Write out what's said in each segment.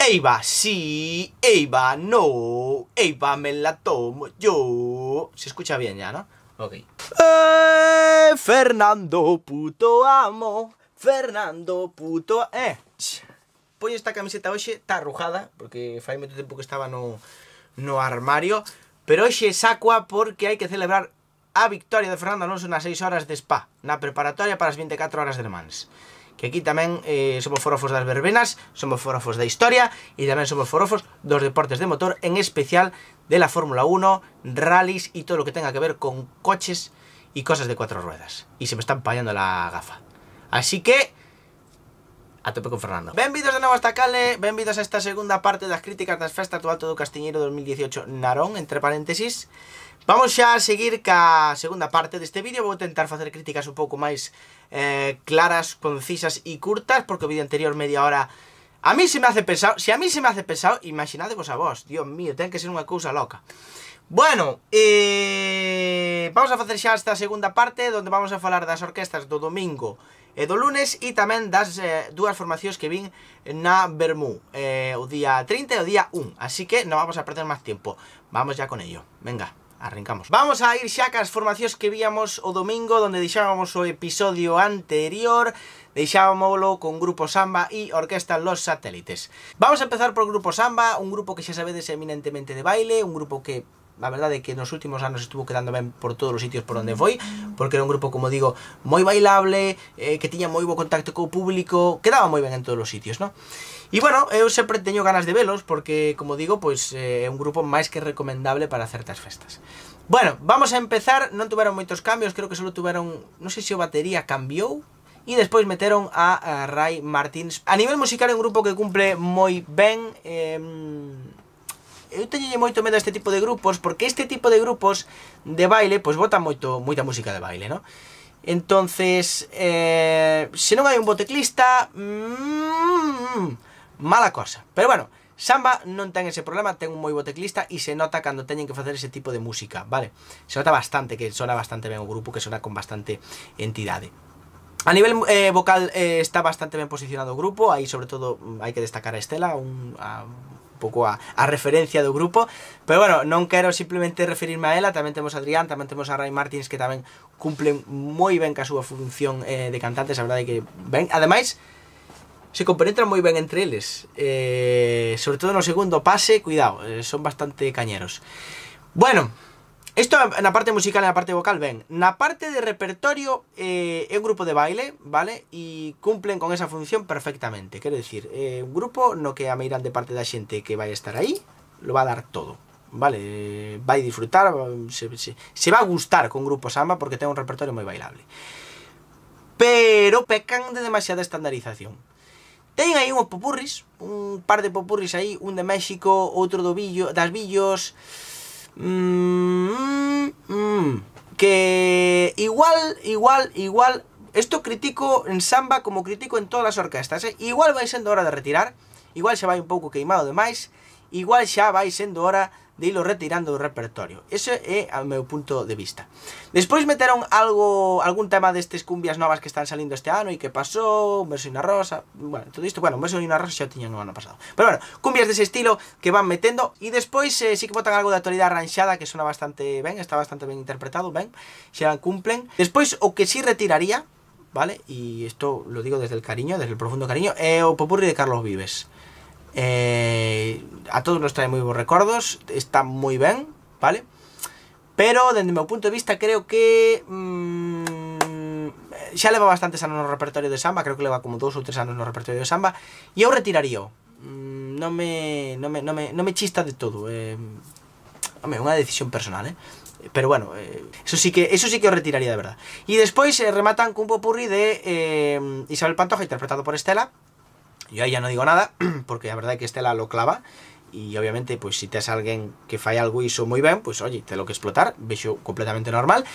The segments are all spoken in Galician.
Eiva, sí, Eiva, no, Eiva me la tomo yo. Se escucha bien ya, ¿no? Ok. Fernando, puto amo, Fernando, puto... Poño esta camiseta hoxe, está arrujada, porque fai moito tempo que estaba no armario, pero hoxe sacoa porque hai que celebrar a victoria de Fernando Alonso nas 6 horas de Spa, na preparatoria para as 24 horas de Le Mans. Que aquí tamén somos forofos das verbenas, somos forofos da historia e tamén somos forofos dos deportes de motor, en especial de la Fórmula 1, rallies y todo lo que tenga que ver con coches y cosas de 4 ruedas. Y se me está empañando la gafa. Así que... a tope con Fernando. Benvidos de novo a esta cale, benvidos a esta segunda parte das críticas das festas do Alto do Castiñeiro 2018 Narón, entre paréntesis. Vamos xa a seguir ca segunda parte deste vídeo. Vou tentar facer críticas un pouco máis claras, concisas e curtas, porque o vídeo anterior media hora a mí se me hace pesado. Se a mí se me hace pesado, imaginadevos a vos. Dios mío, ten que ser unha cousa loca. Bueno, vamos a facer xa esta segunda parte, onde vamos a falar das orquestas do domingo e do lunes, e tamén das dúas formacións que vin na Bermú, o día 30 e o día 1. Así que non vamos a perder máis tempo. Vamos ya con ello. Venga, arrancamos. Vamos a ir xa cas formacións que víamos o domingo, onde deixábamos o episodio anterior. Deixábamoslo con Grupo Samba e Orquesta Los Satélites. Vamos a empezar por Grupo Samba, un grupo que xa sabedes eminentemente de baile, un grupo que... a verdade é que nos últimos anos estuvo quedando ben por todos os sitios por onde foi, porque era un grupo, como digo, moi bailable, que tiña moi bo contacto co público, quedaba moi ben en todos os sitios, non? E bueno, eu sempre teño ganas de velos, porque, como digo, pois é un grupo máis que recomendable para certas festas. Bueno, vamos a empezar. Non tuveron moitos cambios, creo que só tuveron, non sei se o batería cambiou, e despois meteron a Ray Martins. A nivel musical é un grupo que cumple moi ben. Eu teño moito medo a este tipo de grupos, porque este tipo de grupos de baile pois botan moita música de baile, ¿no? Entonces, se non hai un bo teclista, mala cosa. Pero bueno, Samba non ten ese problema, ten un moi bo teclista e se nota cando teñen que facer ese tipo de música, vale? Se nota bastante, que sona bastante ben o grupo, que sona con bastante entidade. A nivel vocal está bastante ben posicionado o grupo, aí sobre todo hai que destacar a Estela, un pouco a referencia do grupo, pero bueno, non quero simplemente referirme a ela, tamén temos a Adrián, tamén temos a Ray Martins, que tamén cumplen moi ben ca súa función de cantantes, a verdade que ben, ademais se compenetran moi ben entre eles, sobre todo no segundo pase, cuidado, son bastante cañeros. Bueno, isto na parte musical e na parte vocal, ben. Na parte de repertorio é un grupo de baile, vale? E cumplen con esa función perfectamente. Quero dicir, un grupo no que a meirán de parte da xente que vai estar aí, lo va a dar todo, vale? Vai disfrutar, se va a gustar con Grupo Samba, porque ten un repertorio moi bailable. Pero pecan de demasiada estandarización. Teñen aí uns popurris, un par de popurris aí, un de México, outro das Villos... que igual esto critico en Samba como critico en todas as orquestas, igual vai sendo hora de retirar, igual xa vai un pouco queimado demais, igual xa vai sendo hora de irlo retirando do repertorio. Ese é o meu punto de vista. Despois meteron algún tema destes cumbias novas que están salindo este ano, e que pasou, un verso e unha rosa, bueno, todo isto, bueno, un verso e unha rosa xa tiñan no ano pasado. Pero bueno, cumbias dese estilo que van metendo, e despois sí que botan algo de actualidade arranxada, que sona bastante ben, está bastante ben interpretado, ben, xa cumplen. Despois, o que sí retiraría, vale, e isto lo digo desde el cariño, desde el profundo cariño, é o popurri de Carlos Vives. A todos nos trae moi bons recordos, está moi ben, vale? Pero, dende o meu punto de vista, creo que xa leva bastantes anos no repertorio de Samba, creo que leva como 2 ou 3 anos no repertorio de Samba, e eu retirarío. Non me chista de todo, home, unha decisión personal, pero bueno, eso sí que o retiraría de verdad. E despois rematan cun popurri de Isabel Pantoja, interpretado por Estela. Yo aí ya non digo nada, porque a verdade é que Estela lo clava, e obviamente, pois, se tes alguén que fai algo iso moi ben, pois, oye, te lo que explotar, vexo completamente normal.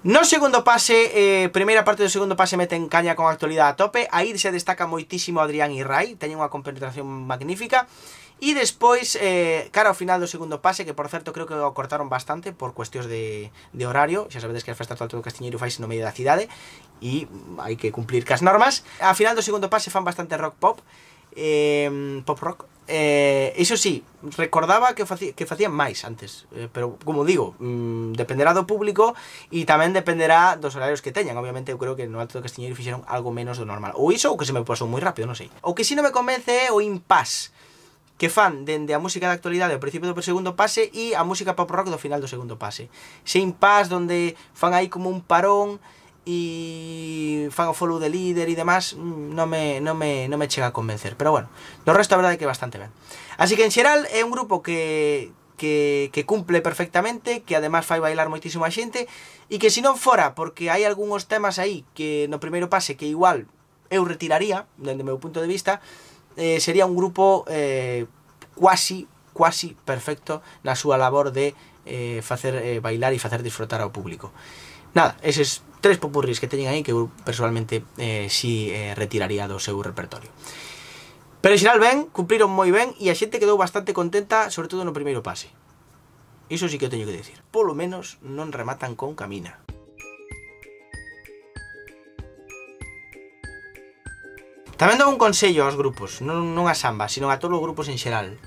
No segundo pase, primeira parte do segundo pase meten caña con actualidade a tope, aí se destaca moitísimo Adrián e Ray, teñen unha compenetración magnífica. E despois, cara ao final do segundo pase, que por certo creo que o cortaron bastante por cuestións de horario, xa sabedes que as festas do Alto do Castiñeiro faise no medio da cidade e hai que cumplir cas normas. A final do segundo pase fan bastante rock pop, pop rock, iso sí, recordaba que facían máis antes, pero como digo, dependerá do público e tamén dependerá dos horarios que teñan. Obviamente eu creo que no Alto do Castiñeiro fixeron algo menos do normal, ou iso, ou que se me pasou moi rápido, non sei. O que si non me convence é o impás que fan dende a música da actualidade ao principio do segundo pase e a música pop rock do final do segundo pase. Se impás donde fan aí como un parón e fan o follow de líder e demás, non me chega a convencer, pero bueno, do resto a verdade é que bastante ben. Así que en xeral é un grupo que cumple perfectamente, que además fai bailar moitísimo a xente, e que se non fora porque hai algúns temas aí que no primeiro pase que igual eu retiraría, dende o meu punto de vista, sería un grupo quasi perfecto na súa labor de facer bailar e facer disfrutar ao público. Nada, eses 3 popurris que teñen aí que eu personalmente si retiraría do seu repertorio. Pero en xeral ben, cumpliron moi ben e a xente quedou bastante contenta, sobre todo no primeiro pase. Iso sí que eu teño que decir. Polo menos non rematan con Camina. Tamén dou un consello aos grupos, non a samba, sino a todos os grupos en xeral.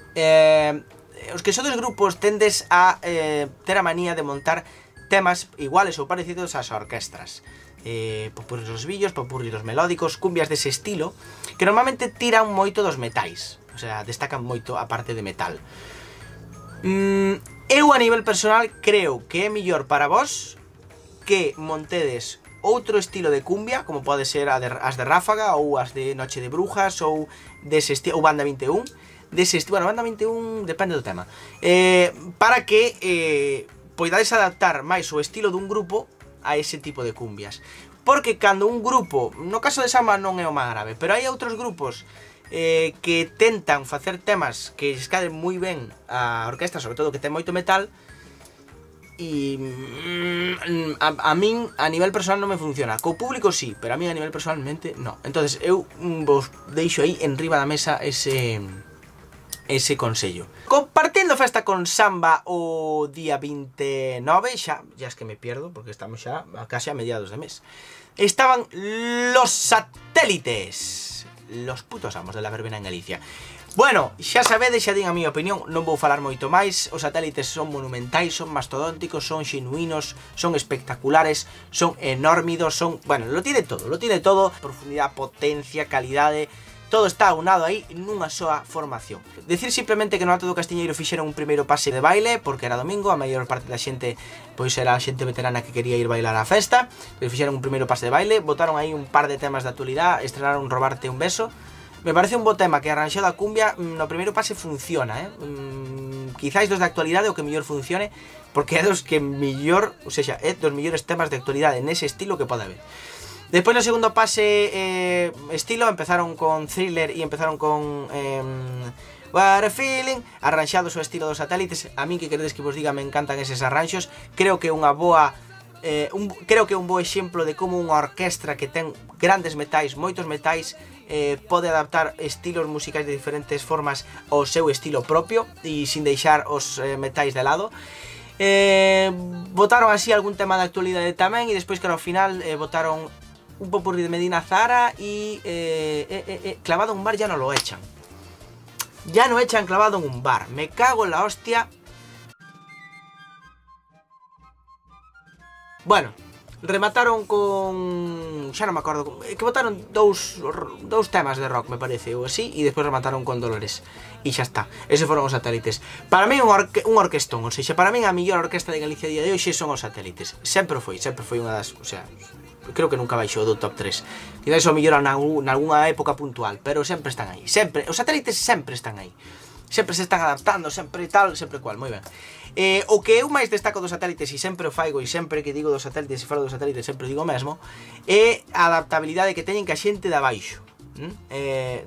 Os que sodes grupos tendes a ter a manía de montar temas iguales ou parecidos ás orquestras. Popurris dos billos, popurris dos melódicos, cumbias dese estilo, que normalmente tiran moito dos metais, o sea, destacan moito a parte de metal. Eu a nivel personal creo que é mellor para vos que montedes outro estilo de cumbia, como pode ser as de Ráfaga ou as de Noche de Brujas ou dese estilo, ou Banda 21, dese estilo, bueno, Banda 21 depende do tema, para que poidades adaptar máis o estilo dun grupo a ese tipo de cumbias. Porque cando un grupo, no caso de samba non é o máis grave, pero hai outros grupos que tentan facer temas que lles caden moi ben a orquesta, sobre todo que ten moito metal, e a min a nivel personal non me funciona. Co público sí, pero a min a nivel personalmente non. Entonces eu vos deixo aí en riba da mesa ese consello. Compartiendo festa con samba o día 29, xa es que me pierdo porque estamos xa casi a mediados de mes, estaban los satélites, los putos amos de la verbena en Galicia. Bueno, xa sabedes, xa din a miña opinión, non vou falar moito máis. Os satélites son monumentais, son mastodónticos, son xenuínos, son espectaculares, son enormidos, son... Bueno, lo tiene todo, profundidade, potencia, calidade... Todo está aunado aí nunha soa formación. Decir simplemente que no Alto do Castiñeiro fixeron un primeiro pase de baile, porque era domingo, a maior parte da xente pois era a xente veterana que quería ir bailar á festa. Fixeron un primeiro pase de baile, botaron aí un par de temas de actualidade, estrenaron Robarte un beso. Me parece un bo tema que arranxado a cumbia, no primeiro pase funciona, quizáis dos de actualidade o que mellor funcione, porque é dos que mellor, ou seja, é dos mellores temas de actualidade nese estilo que pode haber. Despois no segundo pase estilo empezaron con Thriller e empezaron con What a Feeling, arranxados o estilo dos satélites. A min que queredes que vos diga, me encantan eses arranxos. Creo que é unha boa creo que é un bo exemplo de como unha orquestra que ten grandes metais, moitos metais, pode adaptar estilos musicais de diferentes formas ao seu estilo propio e sin deixar os metais de lado. Botaron así algún tema de actualidade tamén e despois que ao final botaron un popurrí de Medina Zara y clavado en un bar ya no lo echan. Ya no echan clavado en un bar. Me cago en la hostia. Bueno, remataron con... xa non me acordo, que botaron dous temas de rock, me parece, ou así, e despois remataron con Dolores. E xa está, eses foron os satélites. Para mí un orquestón, ou seja, para mí a mellor orquesta de Galicia a día de hoxe son os satélites. Sempre foi unha das, o sea... Creo que nunca baixou do top 3. Quizás o mellor nalgúna época puntual, pero sempre están aí. Sempre, os satélites sempre están aí. Sempre se están adaptando, sempre tal, sempre cual, moi ben. O que eu máis destaco dos satélites, e sempre o faigo, e sempre que digo dos satélites e falo dos satélites sempre digo o mesmo, é a adaptabilidade que teñen que a xente de abaixo.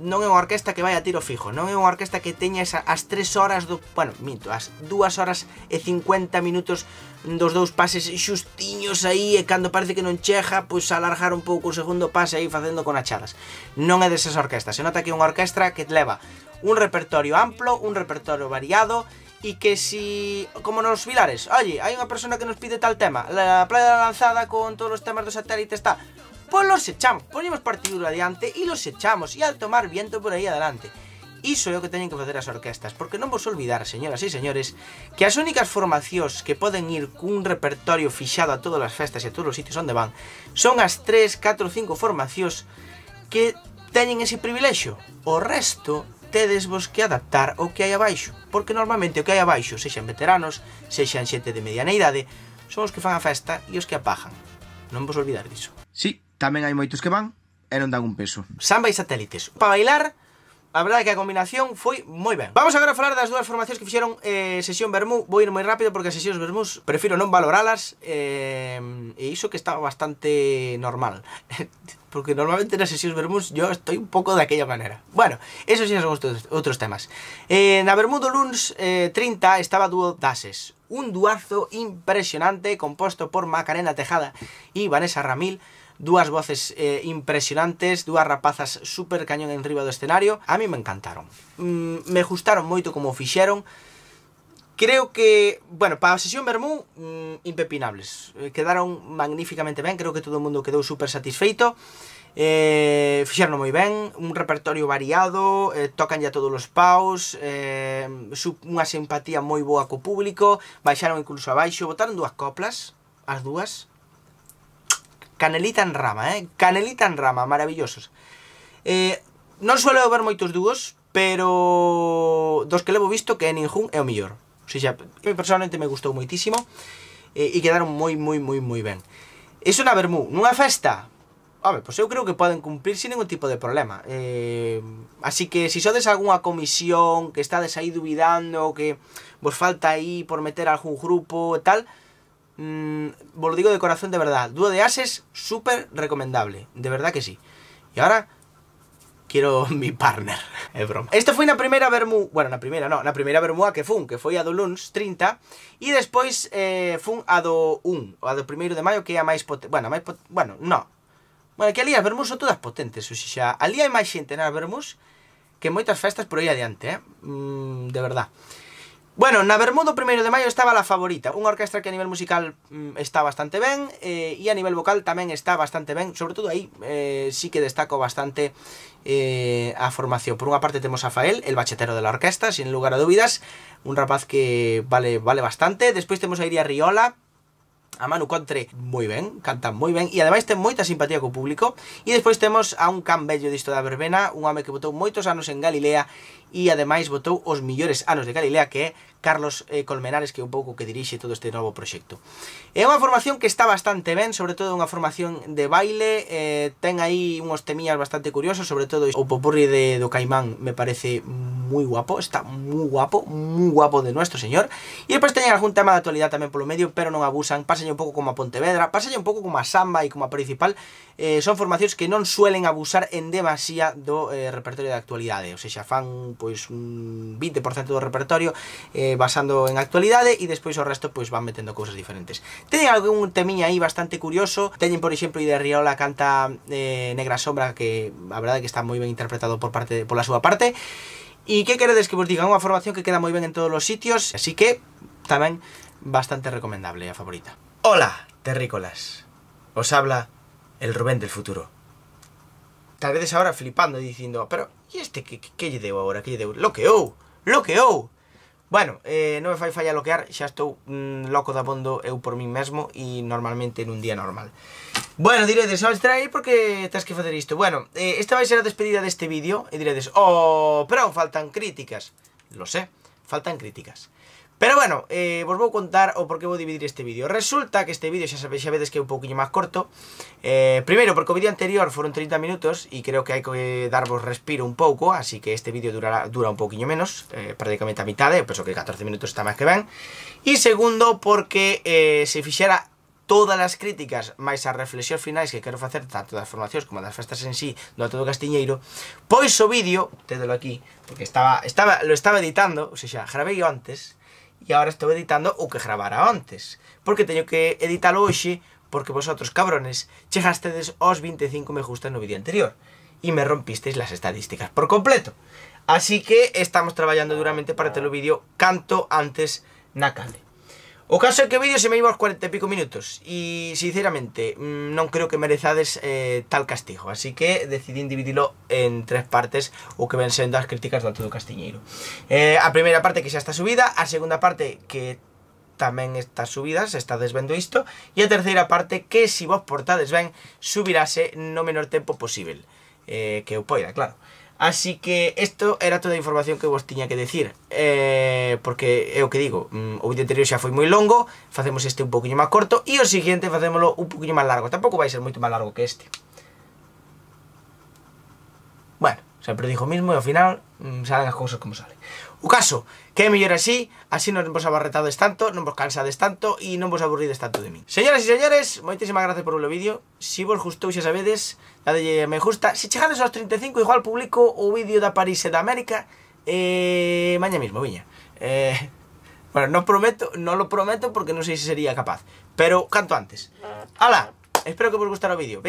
Non é unha orquesta que vai a tiro fijo, non é unha orquesta que teña as 3 horas do... Bueno, minto, as 2 horas e 50 minutos dos dous pases xustiños aí, e cando parece que non chega, pois alargar un pouco o segundo pase aí facendo con achadas. Non é desas orquestas, se nota que é unha orquestra que leva un repertorio amplo, un repertorio variado, e que si, como nos Vilares, oye, hai unha persona que nos pide tal tema, la Playa de la Lanzada con todos os temas dos satélites está... Pues los echamos, ponemos partido adiante y los echamos, y al tomar viento por ahí adelante. Iso é o que teñen que facer as orquestas, porque non vos olvidar, señoras e señores, que as únicas formacións que poden ir cun repertorio fixado a todas as festas e a todos os sitios onde van son as 3, 4, 5 formacións que teñen ese privilexio. O resto tedes vos que adaptar ao que hai abaixo, porque normalmente o que hai abaixo, sexan veteranos, sexan xente de mediana idade, son os que fan a festa e os que apagan. Non vos olvidar diso. Sí, tamén hai moitos que van e non dan un peso. Samba e satélites. Para bailar, a verdade é que a combinación foi moi ben. Vamos agora a falar das dúas formacións que fixeron sesión vermú. Vou ir moi rápido porque as sesións vermús prefiro non valoralas, e iso que estaba bastante normal. Porque normalmente nas sesións vermús yo estoy un pouco daquella manera. Bueno, esos xa son outros temas. Na vermú do luns 30 estaba Dúo Dases, un duazo impresionante composto por Macarena Tejada e Vanessa Ramil. Dúas voces impresionantes, dúas rapazas super cañón en riba do escenario. A mí me encantaron. Me gustaron moito como fixeron. Creo que, bueno, para a sesión vermú, impepinables. Quedaron magníficamente ben, creo que todo o mundo quedou super satisfeito. Fixeron moi ben, un repertorio variado, tocan ya todos os paus, unha simpatía moi boa co público, baixaron incluso abaixo, botaron dúas coplas, as dúas. Canelita en rama, canelita en rama, maravillosos. Non suelo ver moitos dúos, pero dos que levo visto que ningún é o mellor. O sea, personalmente me gustou moitísimo e quedaron moi ben. Iso na vermú, nunha festa, home, pois eu creo que poden cumplir sin ningún tipo de problema. Así que se sodes algunha comisión, que estades aí dubidando, que vos falta aí por meter algún grupo e tal, vos lo digo de corazón, de verdad, Dúo de Ases, súper recomendable, de verdad que sí. E ahora quiero mi partner, é broma. Esta foi na primeira vermú, bueno, na primeira vermúa que fun, que foi a do luns 30, e despois fun a do 1, a do 1º de maio, que é a máis potente, bueno, que ali as vermús son todas potentes, ou xa, ali hai máis xente nas vermús que moitas festas por aí adiante, de verdad. Bueno, na vermú do 1º de maio estaba La Favorita, unha orquestra que a nivel musical está bastante ben, e a nivel vocal tamén está bastante ben, sobre todo aí sí que destaco bastante a formación. Por unha parte temos a Fael, el bachetero de la orquesta, sin lugar a dúbidas, un rapaz que vale bastante. Despois temos a Iria Riola, a Manu Contre, moi ben, cantan moi ben, e ademais ten moita simpatía co público. E despois temos a un can bello disto da verbena, un home que botou moitos anos en Galilea, e ademais botou os millores anos de Galilea, que é Carlos Colmenares, que é un pouco que dirixe todo este novo proxecto. É unha formación que está bastante ben, sobre todo unha formación de baile, ten aí uns temillas bastante curiosos, sobre todo o popurri do Caimán me parece moi guapo, está moi guapo de nuestro señor. E depois teñen algún tema de actualidade tamén polo medio, pero non abusan, pasan un pouco como a Pontevedra, pasan un pouco como a Samba e como a Principal. Son formacións que non suelen abusar en demasía do repertorio de actualidade, ou seja, fan pois un 20% do repertorio basando en actualidade, e despois o resto pois van metendo cousas diferentes. Teñen algún temiña aí bastante curioso, teñen por exemplo Iria Riola canta Negra Sombra, que a verdade que está moi ben interpretado pola súa parte. E que queredes que vos diga? Unha formación que queda moi ben en todos os sitios, así que tamén bastante recomendable, a Favorita. Hola, terrícolas, os habla el Rubén del futuro. Tal vez ahora flipando e dicindo, pero e este que lle deu agora? Que lle deu? Loqueou! Bueno, non me fai falla loquear, xa estou loco da bondo eu por min mesmo e normalmente nun día normal. Bueno, diredes, sabes traer porque tens que facer isto. Bueno, esta vai ser a despedida deste vídeo e diredes, oh, pero faltan críticas. Lo sé, faltan críticas. Pero bueno, vos vou contar o por que vou dividir este vídeo. Resulta que este vídeo xa vedes que é un pouquinho máis corto. Primeiro, porque o vídeo anterior foron 30 minutos e creo que hai que darvos respiro un pouco, así que este vídeo dura un pouquinho menos, prácticamente a mitade, eu penso que 14 minutos está máis que ben. E segundo, porque se fixera todas as críticas máis as reflexións finais que quero facer tanto das formacións como das festas en sí do Todo Castiñeiro, pois o vídeo, tédelo aquí, porque lo estaba editando, ou seja, gravei antes, e agora estou editando o que gravara antes, porque teño que editalo hoxe, porque vosotros, cabrones, chegastedes aos 25 me gusta no vídeo anterior, e me rompisteis las estadísticas por completo. Así que estamos traballando duramente para ter o vídeo canto antes na cale. O caso é que o vídeo se me iba aos 40 e pico minutos e, sinceramente, non creo que merezades tal castigo. Así que decidí dividilo en 3 partes, o que ven sendo as críticas do Alto do Castiñeiro. A primeira parte que xa está subida, a segunda parte que tamén está subida, se estades vendo isto, e a terceira parte que, se vos portades ben, subirase no menor tempo posible. Que eu poida, claro. Así que isto era toda a información que vos tiña que decir, porque é o que digo, o vídeo anterior xa foi moi longo, facemos este un poquinho máis corto e o siguiente facémolo un poquinho máis largo, tampouco vai ser moito máis largo que este. Bueno, sempre digo o mismo e ao final salen as cousas como salen. O caso, que é mellor así non vos abarretades tanto, non vos cansades tanto e non vos aburrides tanto de min. Señoras e señores, moitísimas gracias por o vídeo. Se vos gustou, xa sabedes, dadelle me gusta. Se chegades aos 35, igual publico o vídeo da París e da América maña mismo, viña. Bueno, non lo prometo porque non sei se sería capaz, pero canto antes. Ala, espero que vos gustara o vídeo.